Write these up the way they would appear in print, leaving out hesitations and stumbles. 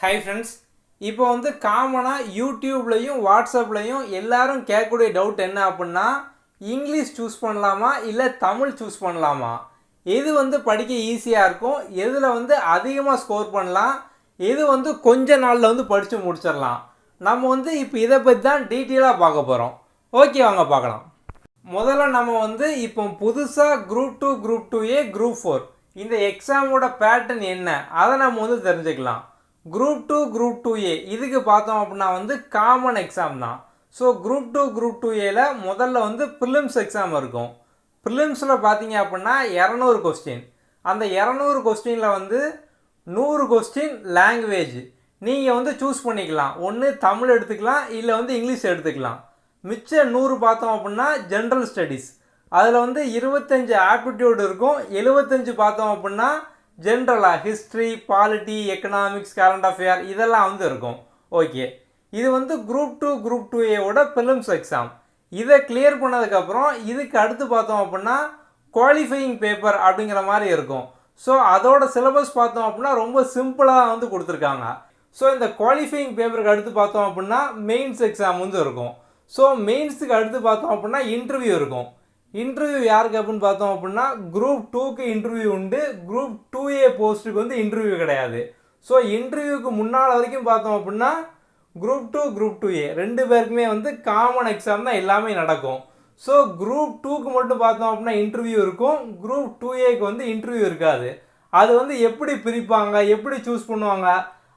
Hi friends, இப்போ காமனாக யூடியூப்லையும் வாட்ஸ்அப்லையும் எல்லாரும் கேட்கக்கூடிய டவுட் என்ன அப்படின்னா, இங்கிலீஷ் சூஸ் பண்ணலாமா இல்லை தமிழ் சூஸ் பண்ணலாமா? எது படிக்க ஈஸியாக இருக்கும், எதில் அதிகமாக ஸ்கோர் பண்ணலாம், எது கொஞ்ச நாளில் படித்து முடிச்சிடலாம். நம்ம இப்போ இதை பற்றி தான் டீட்டெயிலாக பார்க்க போகிறோம். ஓகே, வாங்க பார்க்கலாம். முதல்ல நம்ம இப்போ புதுசாக குரூப் 2, குரூப் 2A, குரூப் 4 இந்த எக்ஸாமோட பேட்டர்ன் என்ன அதை நம்ம தெரிஞ்சுக்கலாம். குரூப் 2, குரூப் 2A இதுக்கு பார்த்தோம் அப்படின்னா காமன் எக்ஸாம் தான். ஸோ குரூப் 2, குரூப் 2Aல முதல்ல ப்ரிலிம்ஸ் எக்ஸாம் இருக்கும். ப்ரிலிம்ஸில் பார்த்தீங்க அப்படின்னா 200 கொஸ்டின். அந்த 200 கொஸ்டினில் 100 கொஸ்டின் லாங்குவேஜ். நீங்கள் சூஸ் பண்ணிக்கலாம், ஒன்று தமிழ் எடுத்துக்கலாம் இல்லை இங்கிலீஷ் எடுத்துக்கலாம். மிச்ச 100 பார்த்தோம் அப்படின்னா ஜென்ரல் ஸ்டடீஸ். அதில் 25 ஆப்டிடியூட் இருக்கும், 75 பார்த்தோம் அப்படின்னா ஜென்ரலாக history, polity, economics, current affair இதெல்லாம் இருக்கும். ஓகே, இது குரூப் 2, குரூப் 2Aவோட ப்ரிலிம்ஸ் எக்ஸாம். இதை கிளியர் பண்ணதுக்கப்புறம் இதுக்கு அடுத்து பார்த்தோம் அப்படின்னா குவாலிஃபையிங் பேப்பர் அப்படிங்கிற மாதிரி இருக்கும். ஸோ அதோட சிலபஸ் பார்த்தோம் அப்படின்னா ரொம்ப சிம்பிளாக கொடுத்துருக்காங்க. ஸோ இந்த குவாலிஃபையிங் பேப்பருக்கு அடுத்து பார்த்தோம் அப்படின்னா மெயின்ஸ் எக்ஸாம் இருக்கும். ஸோ மெயின்ஸுக்கு அடுத்து பார்த்தோம் அப்படின்னா இன்டர்வியூ இருக்கும். இன்டர்வியூ யாருக்கு அப்படின்னு பார்த்தோம் அப்படின்னா குரூப் 2க்கு இன்டர்வியூ உண்டு, குரூப் 2A போஸ்ட்டுக்கு இன்டர்வியூ கிடையாது. ஸோ இன்டர்வியூக்கு முன்னால் வரைக்கும் பார்த்தோம் அப்படின்னா குரூப் 2, குரூப் 2A ரெண்டு பேருக்குமே காமன் எக்ஸாம் தான் எல்லாமே நடக்கும். ஸோ குரூப் 2க்கு மட்டும் பார்த்தோம் அப்படின்னா இன்டர்வியூ இருக்கும், குரூப் 2Aக்கு இன்டர்வியூ இருக்காது. அது எப்படி பிரிப்பாங்க, எப்படி சூஸ் பண்ணுவாங்க,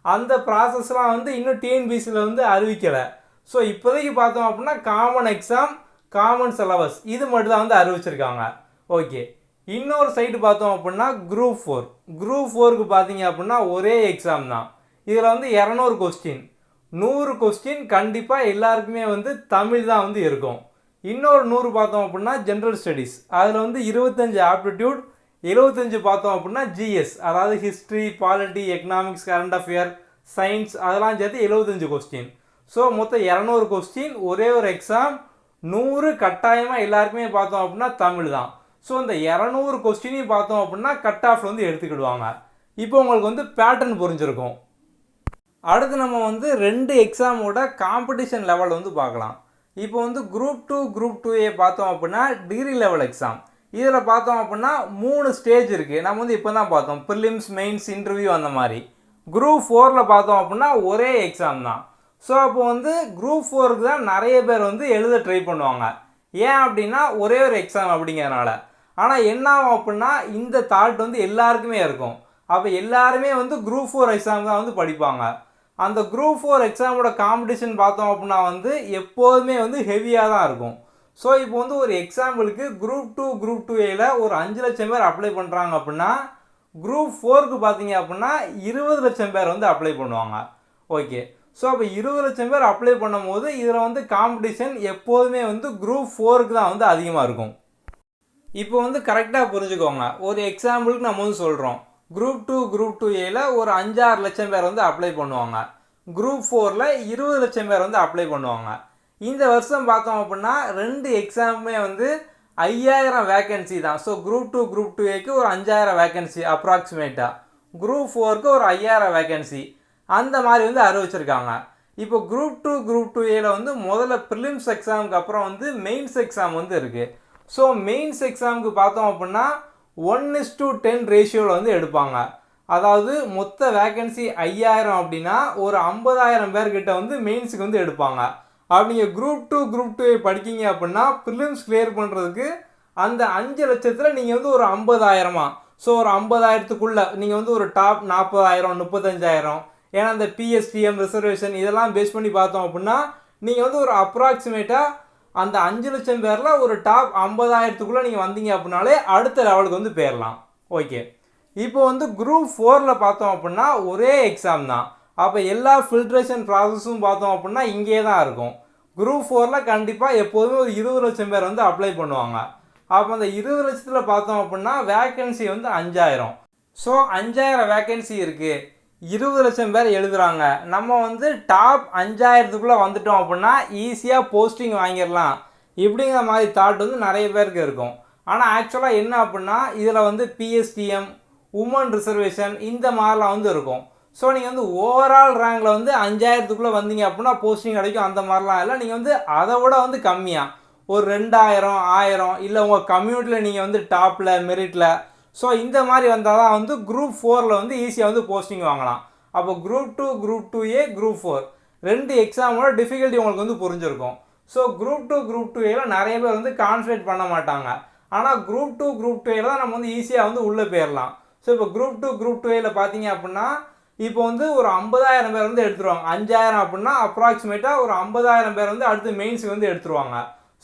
அந்த ப்ராசஸ்லாம் இன்னும் டிஎன்பிசியில் அறிவிக்கலை. ஸோ இப்போதைக்கு பார்த்தோம் அப்படின்னா காமன் எக்ஸாம், காமன் சிலபஸ் இது மட்டும் தான் அறிவிச்சிருக்காங்க. ஓகே, இன்னொரு சைடு பார்த்தோம் அப்படின்னா குரூப் 4. குரூப் 4க்கு பார்த்தீங்க அப்படின்னா ஒரே எக்ஸாம் தான். இதில் 200 கொஸ்டின், 100 கொஸ்டின் கண்டிப்பாக எல்லாருக்குமே தமிழ் தான் இருக்கும். இன்னொரு 100 பார்த்தோம் அப்படின்னா ஜென்ரல் ஸ்டடீஸ். அதில் 25 ஆப்டிடியூட், 75 பார்த்தோம் அப்படின்னா ஜிஎஸ், அதாவது history, polity, economics, current affair, science அதெல்லாம் சேர்த்து 75 கொஸ்டின். ஸோ மொத்தம் 200 கொஸ்டின், ஒரே ஒரு எக்ஸாம், 100 கட்டாயமாக எல்லாருக்குமே பார்த்தோம் அப்படின்னா தமிழ் தான். ஸோ இந்த 200 கொஸ்டினையும் பார்த்தோம் அப்படின்னா கட் ஆஃப் எடுத்துக்கிடுவாங்க. இப்போ உங்களுக்கு பேட்டர்ன் புரிஞ்சிருக்கும். அடுத்து நம்ம 2 எக்ஸாமோட காம்படிஷன் லெவல் பார்க்கலாம். இப்போ குரூப் 2, குரூப் 2A பார்த்தோம் அப்படின்னா டிகிரி லெவல் எக்ஸாம். இதில் பார்த்தோம் அப்படின்னா 3 ஸ்டேஜ் இருக்குது. நம்ம இப்போ தான் பார்த்தோம் ப்ரிலிம்ஸ், மெயின்ஸ், இன்டர்வியூ அந்த மாதிரி. குரூப் 4ல் பார்த்தோம் அப்படின்னா ஒரே எக்ஸாம் தான். ஸோ அப்போ குரூப் 4க்கு தான் நிறைய பேர் எழுத ட்ரை பண்ணுவாங்க. ஏன் அப்படின்னா ஒரே ஒரு எக்ஸாம் அப்படிங்கிறனால. ஆனால் என்ன ஆகும் அப்படின்னா இந்த தாட் எல்லாருக்குமே இருக்கும். அப்போ எல்லாருமே குரூப் 4 எக்ஸாம் தான் படிப்பாங்க. அந்த குரூப் 4 எக்ஸாமோட காம்படிஷன் பார்த்தோம் அப்படின்னா எப்போதுமே ஹெவியாக தான் இருக்கும். ஸோ இப்போ ஒரு எக்ஸாம்பிளுக்கு குரூப் 2, குரூப் 2Aல ஒரு 5 லட்சம் பேர் அப்ளை பண்ணுறாங்க அப்படின்னா குரூப் 4க்கு பார்த்தீங்க அப்படின்னா 20 லட்சம் பேர் அப்ளை பண்ணுவாங்க. ஓகே, ஸோ அப்போ 20 லட்சம் பேர் அப்ளை பண்ணும் போது இதில் காம்படிஷன் எப்போதுமே குரூப் 4க்கு தான் அதிகமாக இருக்கும். இப்போ கரெக்டாக புரிஞ்சுக்கோங்க. ஒரு எக்ஸாம்பிளுக்கு நம்ம சொல்கிறோம், குரூப் 2, குரூப் 2Aல ஒரு 5-6 லட்சம் பேர் அப்ளை பண்ணுவாங்க, குரூப் 4ல் 20 லட்சம் பேர் அப்ளை பண்ணுவாங்க. இந்த வருஷம் பார்த்தோம் அப்படின்னா 2 எக்ஸாமுமே 5000 வேக்கன்சி தான். ஸோ குரூப் 2, குரூப் 2Aக்கு ஒரு 5000 வேக்கன்சி அப்ராக்சிமேட்டாக, குரூப் 4க்கு ஒரு 5000 வேக்கன்சி அந்த மாதிரி அறிவிச்சிருக்காங்க. இப்போ குரூப் 2, குரூப் 2Aல முதல்ல ப்ரிலிம்ஸ் எக்ஸாமுக்கு அப்புறம் மெயின்ஸ் எக்ஸாம் இருக்குது. ஸோ மெயின்ஸ் எக்ஸாமுக்கு பார்த்தோம் அப்படின்னா 1:10 ரேஷியோவில் எடுப்பாங்க. அதாவது மொத்த வேக்கன்சி 5000 அப்படின்னா ஒரு 50,000 பேர்கிட்ட மெயின்ஸுக்கு எடுப்பாங்க. அப்படிங்க குரூப் 2, குரூப் 2A படிக்கிங்க அப்படின்னா ப்ரிலிம்ஸ் கிளியர் பண்ணுறதுக்கு அந்த 5 லட்சத்தில் நீங்கள் ஒரு 50,000. ஸோ ஒரு 50,000த்துக்குள்ளே நீங்கள் ஒரு டாப் 40,000, 35,000, ஏன்னா இந்த பிஎஸ்டிஎம் ரிசர்வேஷன் இதெல்லாம் பேஸ் பண்ணி பார்த்தோம் அப்படின்னா நீங்கள் ஒரு அப்ராக்சிமேட்டாக அந்த 5 லட்சம் பேரில் ஒரு டாப் 50,000த்துக்குள்ளே நீங்கள் வந்தீங்க அப்படின்னாலே அடுத்த லெவலுக்கு போயிடலாம். ஓகே, இப்போ குரூப் 4ல் பார்த்தோம் அப்படின்னா ஒரே எக்ஸாம் தான். அப்போ எல்லா ஃபில்ட்ரேஷன் ப்ராசஸும் பார்த்தோம் அப்படின்னா இங்கே தான் இருக்கும். குரூப் 4ல் கண்டிப்பாக எப்போதுமே ஒரு 20 லட்சம் பேர் அப்ளை பண்ணுவாங்க. அப்போ அந்த 20 லட்சத்தில் பார்த்தோம் அப்படின்னா வேக்கன்சி 5000. ஸோ 5000 வேக்கன்சி இருக்குது, 20 லட்சம் பேர் எழுதுகிறாங்க. நம்ம டாப் 5000த்துக்குள்ளே வந்துட்டோம் அப்படின்னா ஈஸியாக போஸ்டிங் வாங்கிடலாம் இப்படிங்கிற மாதிரி தாட் நிறைய பேருக்கு இருக்கும். ஆனால் ஆக்சுவலாக என்ன அப்படின்னா இதில் பிஎஸ்டிஎம், உமன் ரிசர்வேஷன் இந்த மாதிரிலாம் இருக்கும். ஸோ நீங்கள் வந்து ஓவரால் ரேங்கில் வந்து 5000க்குள்ளே வந்தீங்க அப்படின்னா போஸ்டிங் கிடைக்கும். அந்த மாதிரிலாம் இல்லை, நீங்கள் வந்து அதை விட வந்து கம்மியாக ஒரு 2000 1000 இல்லை உங்கள் கம்யூனிட்டியில் நீங்கள் வந்து டாப்பில் மெரிட்டில் ஸோ இந்த மாதிரி வந்தால் தான் வந்து குரூப் 4ல் வந்து ஈஸியாக வந்து போஸ்டிங் வாங்கலாம். அப்போ குரூப் 2 குரூப் 2A குரூப் 4 ரெண்டு எக்ஸாமோட டிஃபிகல்ட்டி உங்களுக்கு வந்து புரிஞ்சிருக்கும். ஸோ குரூப் 2 குரூப் 2Aல நிறைய பேர் வந்து கான்சன்ட்ரேட் பண்ண மாட்டாங்க. ஆனால் குரூப் 2 குரூப் 2Aல தான் நம்ம வந்து ஈஸியாக வந்து உள்ளே போயிடலாம். ஸோ இப்போ குரூப் 2 குரூப் 2Aல பார்த்தீங்க அப்படின்னா இப்போ வந்து ஒரு 50,000 பேர் வந்து எடுத்துருவாங்க. 5000 அப்படின்னா அப்ராக்சிமேட்டாக ஒரு 50,000 பேர் வந்து அடுத்து மெயின்ஸுக்கு வந்து எடுத்துருவாங்க.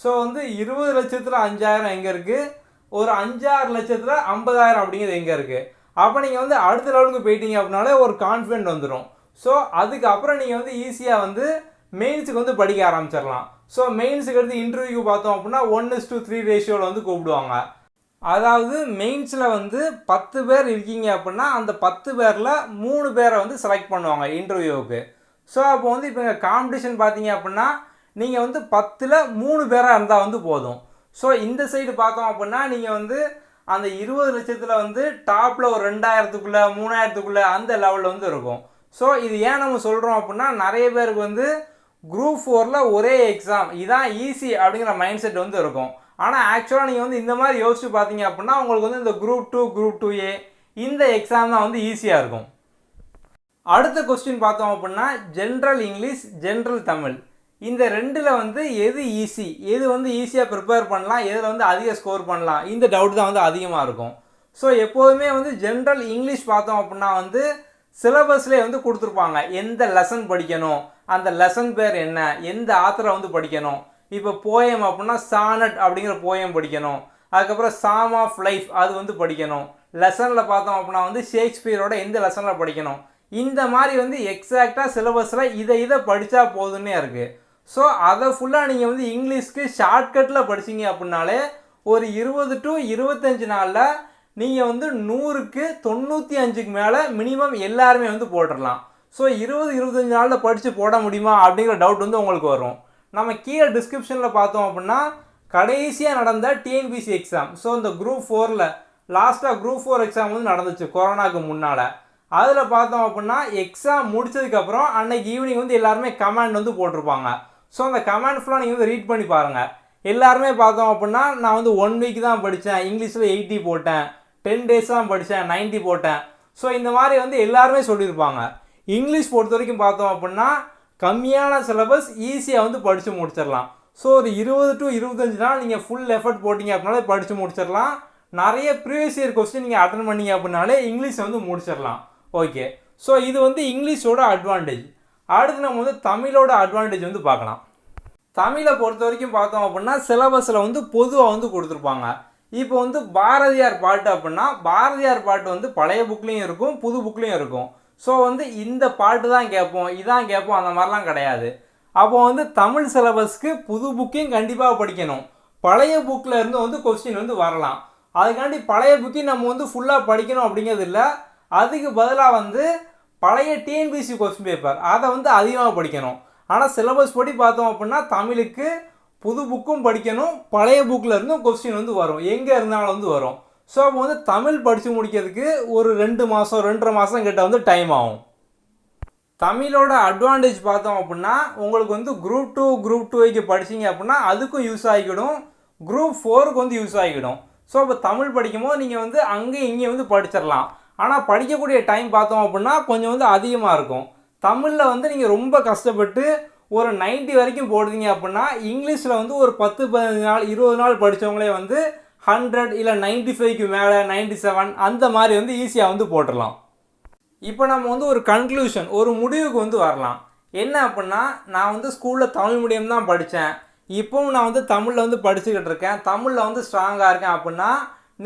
ஸோ வந்து 20 லட்சத்தில் 5000 எங்கே இருக்குது, ஒரு 5-6 லட்சத்தில் 50,000 அப்படிங்கிறது எங்கே இருக்குது. அப்போ நீங்கள் வந்து அடுத்த லெவலுக்கு போயிட்டீங்க அப்படின்னாலே ஒரு கான்ஃபிடென்ட் வந்துடும். ஸோ அதுக்கப்புறம் நீங்கள் வந்து ஈஸியாக வந்து மெயின்ஸுக்கு வந்து படிக்க ஆரம்பிச்சிடலாம். ஸோ மெயின்ஸுக்கு எடுத்து இன்டர்வியூ பார்த்தோம் அப்படின்னா 1:3 ரேஷியோவில் வந்து கூப்பிடுவாங்க. அதாவது மெயின்ஸில் வந்து 10 பேர் இருக்கீங்க அப்படின்னா அந்த 10 பேரில் 3 பேரை வந்து செலக்ட் பண்ணுவாங்க இன்டர்வியூவுக்கு. ஸோ அப்போ வந்து இப்போ இங்கே காம்படிஷன் பார்த்தீங்க அப்படின்னா நீங்கள் வந்து 10ல் 3 பேராக இருந்தால் வந்து போதும். ஸோ இந்த சைடு பார்த்தோம் அப்படின்னா நீங்கள் வந்து அந்த 20 லட்சத்தில் வந்து டாப்பில் ஒரு 2000க்குள்ளே 3000க்குள்ளே அந்த லெவலில் வந்து இருக்கும். ஸோ இது ஏன் நம்ம சொல்கிறோம் அப்படின்னா நிறைய பேருக்கு வந்து குரூப் 4ல் ஒரே எக்ஸாம் இதான் ஈஸி அப்படிங்கிற மைண்ட் செட் வந்து இருக்கும். ஆனால் ஆக்சுவலாக நீங்கள் வந்து இந்த மாதிரி யோசிச்சு பார்த்தீங்க அப்படின்னா உங்களுக்கு வந்து இந்த குரூப் 2 குரூப் 2A இந்த எக்ஸாம் தான் வந்து ஈஸியாக இருக்கும். அடுத்த கொஸ்டின் பார்த்தோம் அப்படின்னா ஜென்ரல் இங்கிலீஷ் ஜென்ரல் தமிழ் இந்த ரெண்டில் வந்து எது ஈஸி, எது வந்து ஈஸியாக ப்ரிப்பேர் பண்ணலாம், எதில் வந்து அதிக ஸ்கோர் பண்ணலாம், இந்த டவுட் தான் வந்து அதிகமாக இருக்கும். ஸோ எப்போதுமே வந்து ஜென்ரல் இங்கிலீஷ் பார்த்தோம் அப்படின்னா வந்து சிலபஸ்லேயே வந்து கொடுத்துருப்பாங்க எந்த லெசன் படிக்கணும், அந்த லெசன் பேர் என்ன, எந்த ஆத்தரை வந்து படிக்கணும். இப்போ போயம் அப்படின்னா சானட் அப்படிங்கிற போயம் படிக்கணும். அதுக்கப்புறம் சாம் ஆஃப் லைஃப் அது வந்து படிக்கணும். லெசனில் பார்த்தோம் அப்படின்னா வந்து ஷேக்ஸ்பியரோட எந்த லெசனில் படிக்கணும். இந்த மாதிரி வந்து எக்ஸாக்டாக சிலபஸில் இதை படித்தா போதுன்னே இருக்குது. ஸோ அதை ஃபுல்லாக நீங்கள் வந்து இங்கிலீஷ்க்கு ஷார்ட்கட்டில் படிச்சிங்க அப்படின்னாலே ஒரு 20 to 25 நாளில் நீங்கள் வந்து 100க்கு 95க்கு மேலே மினிமம் எல்லாருமே வந்து போட்டுடலாம். ஸோ 20-25 நாளில் படித்து போட முடியுமா அப்படிங்கிற டவுட் வந்து உங்களுக்கு வரும். நம்ம கீழே டிஸ்கிரிப்ஷனில் பார்த்தோம் அப்படின்னா கடைசியாக நடந்த டிஎன்பிசி எக்ஸாம், ஸோ இந்த குரூப் 4ல் லாஸ்ட்டாக குரூப் 4 எக்ஸாம் வந்து நடந்துச்சு கொரோனாவுக்கு முன்னால். அதில் பார்த்தோம் அப்படின்னா எக்ஸாம் முடிச்சதுக்கப்புறம் அன்னைக்கு ஈவினிங் வந்து எல்லாருமே கமெண்ட் வந்து போட்டிருப்பாங்க. ஸோ அந்த கமெண்ட் ஃபுல்லாக நீங்கள் வந்து ரீட் பண்ணி பாருங்கள். எல்லாருமே பார்த்தோம் அப்படின்னா நான் வந்து 1 வீக் தான் படித்தேன், இங்கிலீஷில் 80 போட்டேன், 10 டேஸ் தான் படித்தேன் 90 போட்டேன். ஸோ இந்த மாதிரி வந்து எல்லாருமே சொல்லியிருப்பாங்க. இங்கிலீஷ் பொறுத்த வரைக்கும் பார்த்தோம் அப்படின்னா கம்மியான சிலபஸ் ஈஸியாக வந்து படித்து முடிச்சிடலாம். ஸோ ஒரு 20 to 25 நாள் நீங்கள் ஃபுல் எஃபர்ட் போட்டிங்க அப்படின்னாலே படித்து முடிச்சிடலாம். நிறைய ப்ரீவியஸ் இயர் கொஸ்டின் நீங்கள் அட்டன் பண்ணிங்க அப்படின்னாலே இங்கிலீஷை வந்து முடிச்சிடலாம். ஓகே, ஸோ இது வந்து இங்கிலீஷோட அட்வான்டேஜ். அடுத்து நம்ம வந்து தமிழோட அட்வான்டேஜ் வந்து பார்க்கலாம். தமிழை பொறுத்த வரைக்கும் பார்த்தோம் அப்படின்னா சிலபஸில் வந்து பொதுவாக வந்து கொடுத்துருப்பாங்க. இப்போ வந்து பாரதியார் பாட்டு அப்படின்னா பாரதியார் பாட்டு வந்து பழைய புக்லேயும் இருக்கும் புது புக்லேயும் இருக்கும். ஸோ வந்து இந்த பாட்டு தான் கேட்போம் இதான் கேட்போம் அந்த மாதிரிலாம் கிடையாது. அப்போ வந்து தமிழ் சிலபஸ்க்கு புது புக்கையும் கண்டிப்பாக படிக்கணும், பழைய புக்கில் இருந்து வந்து கொஸ்டின் வந்து வரலாம். அதுக்காண்டி பழைய புக்கையும் நம்ம வந்து ஃபுல்லாக படிக்கணும் அப்படிங்கிறது இல்லை. அதுக்கு பதிலாக வந்து பழைய டிஎன்பிசி கொஸ்டின் பேப்பர் அதை வந்து அதிகமாக படிக்கணும். ஆனால் சிலபஸ் படி பார்த்தோம் அப்படின்னா தமிழுக்கு புது புக்கும் படிக்கணும், பழைய புக்கில் இருந்தும் கொஸ்டின் வந்து வரும், எங்கே இருந்தாலும் வந்து வரும். ஸோ அப்போ வந்து தமிழ் படித்து முடிக்கிறதுக்கு ஒரு 2 மாதம் 2.5 மாதம் கிட்ட வந்து டைம் ஆகும். தமிழோட அட்வான்டேஜ் பார்த்தோம் அப்படின்னா உங்களுக்கு வந்து குரூப் 2 குரூப் 2க்கு படிச்சிங்க அப்படின்னா அதுக்கும் யூஸ் ஆகிக்கிடும், குரூப் 4க்கு வந்து யூஸ் ஆகிக்கிடும். ஸோ இப்போ தமிழ் படிக்கும்போது நீங்கள் வந்து அங்கேயும் இங்கேயும் வந்து படிச்சிடலாம். ஆனால் படிக்கக்கூடிய டைம் பார்த்தோம் அப்படின்னா கொஞ்சம் வந்து அதிகமாக இருக்கும். தமிழில் வந்து நீங்கள் ரொம்ப கஷ்டப்பட்டு ஒரு 90 வரைக்கும் போடுறீங்க அப்படின்னா இங்கிலீஷில் வந்து ஒரு 10-15 நாள் 20 நாள் படித்தவங்களே வந்து 100 இல்லை 95க்கு மேலே 97 அந்த மாதிரி வந்து ஈஸியாக வந்து போட்டுடலாம். இப்போ நம்ம வந்து ஒரு கன்க்ளூஷன் ஒரு முடிவுக்கு வந்து வரலாம். என்ன அப்படின்னா நான் வந்து ஸ்கூலில் தமிழ் மீடியம் தான் படித்தேன், இப்போவும் நான் வந்து தமிழில் வந்து படிச்சுக்கிட்டு இருக்கேன், தமிழில் வந்து ஸ்ட்ராங்காக இருக்கேன் அப்படின்னா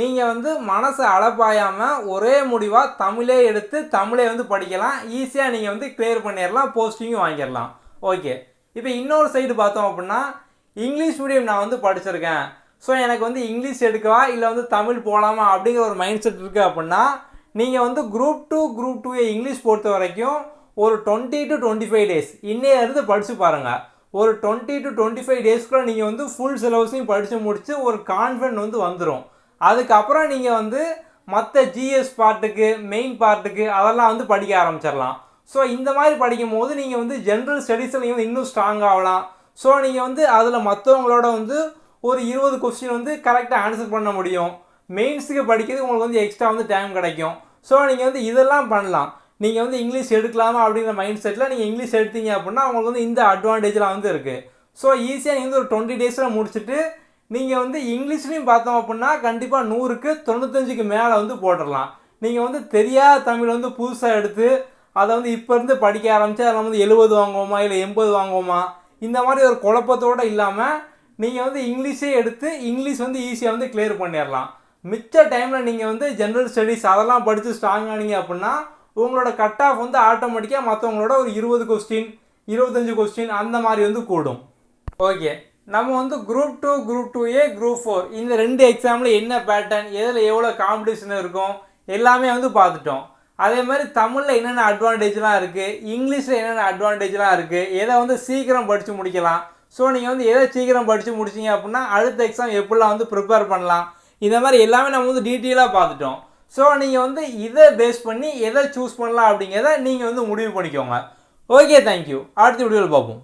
நீங்கள் வந்து மனசை அலப்பாயாமல் ஒரே முடிவாக தமிழே எடுத்து தமிழே வந்து படிக்கலாம். ஈஸியாக நீங்கள் வந்து கிளியர் பண்ணிடலாம், போஸ்டிங்கும் வாங்கிடலாம். ஓகே, இப்போ இன்னொரு சைடு பார்த்தோம் அப்படின்னா இங்கிலீஷ் மீடியம் நான் வந்து படிச்சிருக்கேன், ஸோ எனக்கு வந்து இங்கிலீஷ் எடுக்கவா இல்லை வந்து தமிழ் போகலாமா அப்படிங்கிற ஒரு மைண்ட் செட் இருக்குது அப்படின்னா நீங்கள் வந்து குரூப் 2 குரூப் 2A இங்கிலீஷ் பொறுத்த வரைக்கும் ஒரு 20 to 25 டேஸ் இன்னைய இருந்து படித்து பாருங்கள். ஒரு 20 to 25 டேஸ்க்குள்ளே நீங்கள் வந்து ஃபுல் சிலபஸையும் படித்து முடித்து ஒரு கான்ஃபிடென்ட் வந்து வந்துடும். அதுக்கப்புறம் நீங்கள் வந்து மற்ற ஜிஎஸ் பார்ட்டுக்கு மெயின் பார்ட்டுக்கு அதெல்லாம் வந்து படிக்க ஆரம்பிச்சிடலாம். ஸோ இந்த மாதிரி படிக்கும் போது நீங்கள் வந்து ஜென்ரல் ஸ்டடீஸில் நீங்கள் வந்து இன்னும் ஸ்ட்ராங் ஆகலாம். ஸோ நீங்கள் வந்து அதில் மற்றவங்களோட வந்து ஒரு 20 கொஸ்டின் வந்து கரெக்டாக ஆன்சர் பண்ண முடியும். மெயின்ஸுக்கு படிக்கிறது உங்களுக்கு வந்து எக்ஸ்ட்ரா வந்து டைம் கிடைக்கும். ஸோ நீங்கள் வந்து இதெல்லாம் பண்ணலாம். நீங்கள் வந்து இங்கிலீஷ் எடுக்கலாமா அப்படிங்கிற மைண்ட் செட்டில் நீங்கள் இங்கிலீஷ் எடுத்தீங்க அப்படின்னா உங்களுக்கு வந்து இந்த அட்வான்டேஜ்லாம் வந்து இருக்குது. ஸோ ஈஸியாக நீங்கள் வந்து ஒரு 20 டேஸில் முடிச்சுட்டு நீங்கள் வந்து இங்கிலீஷ்லையும் பார்த்தோம் அப்படின்னா கண்டிப்பாக 100க்கு 95க்கு மேலே வந்து போட்டுடலாம். நீங்கள் வந்து தெரியாத தமிழ் வந்து புதுசாக எடுத்து அதை வந்து இப்போ இருந்து படிக்க ஆரம்பித்து அதில் வந்து 70 வாங்குவோமா இல்லை 80 வாங்குவோமா இந்த மாதிரி ஒரு குழப்பத்தோடு இல்லாமல் நீங்கள் வந்து இங்கிலீஷே எடுத்து இங்கிலீஷ் வந்து ஈஸியாக வந்து கிளியர் பண்ணிடலாம். மிச்ச டைமில் நீங்கள் வந்து ஜென்ரல் ஸ்டடீஸ் அதெல்லாம் படித்து ஸ்ட்ராங் ஆனீங்க அப்படின்னா உங்களோட கட் ஆஃப் வந்து ஆட்டோமேட்டிக்காக மற்றவங்களோட ஒரு 20 கொஸ்டின் 25 கொஸ்டின் அந்த மாதிரி வந்து கூடும். ஓகே, நம்ம வந்து குரூப் 2 குரூப் 2A குரூப் 4 இந்த 2 எக்ஸாமில் என்ன பேட்டர்ன் எதில் எவ்வளோ காம்படிஷன் இருக்கும் எல்லாமே வந்து பார்த்துட்டோம். அதே மாதிரி தமிழில் என்னென்ன அட்வான்டேஜ்லாம் இருக்குது, இங்கிலீஷில் என்னென்ன அட்வான்டேஜ்லாம் இருக்குது, எதை வந்து சீக்கிரம் படித்து முடிக்கலாம். ஸோ நீங்கள் வந்து எதை சீக்கிரம் படித்து முடிச்சிங்க அப்படின்னா அடுத்த எக்ஸாம் எப்படிலாம் வந்து ப்ரிப்பேர் பண்ணலாம் இந்த மாதிரி எல்லாமே நம்ம வந்து டீட்டெயிலாக பார்த்துட்டோம். ஸோ நீங்கள் வந்து இதை பேஸ் பண்ணி எதை சூஸ் பண்ணலாம் அப்படிங்கிறத நீங்கள் வந்து முடிவு பண்ணிக்கோங்க. Okay, thank you. அடுத்த வீடியோவில் பார்ப்போம்.